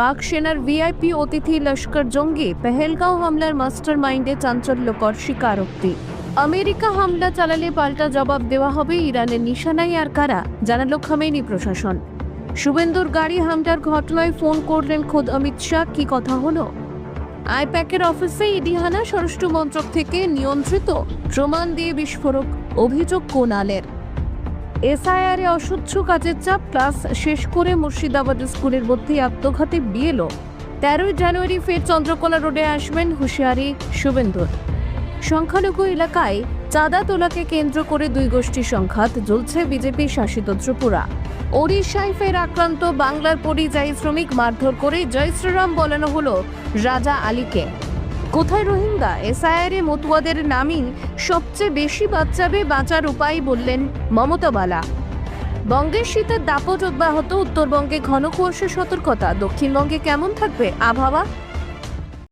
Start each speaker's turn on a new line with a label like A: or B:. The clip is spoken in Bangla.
A: পাক সেনার ভিআইপি অতিথি লস্কর জঙ্গি পেহেলগাঁও হামলার মাস্টার মাইন্ডে চাঞ্চল্যকর স্বীকারোক্তি। আমেরিকা হামলা চালালে পাল্টা জবাব দেওয়া হবে ইরানের নিশানায় আর কারা, জানালো খামেনি প্রশাসন। শুভেন্দুর গাড়ি হামলার ঘটনায় ফোন করলেন খোদ অমিত শাহ, কি কথা হলো? আইপ্যাকের অফিসে ইডি হানা, স্বরাষ্ট্র মন্ত্রক থেকে নিয়ন্ত্রিত, প্রমাণ দিয়ে বিস্ফোরক, অভিযোগ কোনালের। এসআইআর এ অসহ্য কাজের চাপ, ক্লাস শেষ করে মুর্শিদাবাদ স্কুলের মধ্যে আত্মঘাতী বিএলও। 13 জানুয়ারি ফের চন্দ্রকোনা রোডে আসবেন, হুঁশিয়ারি শুভেন্দুর। সংখ্যালঘু এলাকায় চাঁদা তোলাকে কেন্দ্র করে দুই গোষ্ঠী সংঘাত জ্বলছে বিজেপি শাসিত ত্রিপুরা। ওড়িশায় ফের আক্রান্ত বাংলার পরিযায়ী শ্রমিক, মারধর করে জয় শ্রীরাম বলানো হলো রাজা আলীকে। কোথায় রোহিঙ্গা? এসআইআর এ মতুয়াদের নামই সবচেয়ে বেশি বাঁচাবে, বাঁচার উপায় বললেন মমতা বালা। বঙ্গের শীতের দাপট অব্যাহত, উত্তরবঙ্গে ঘন কুয়াশার সতর্কতা। দক্ষিণবঙ্গে কেমন থাকবে আবহাওয়া?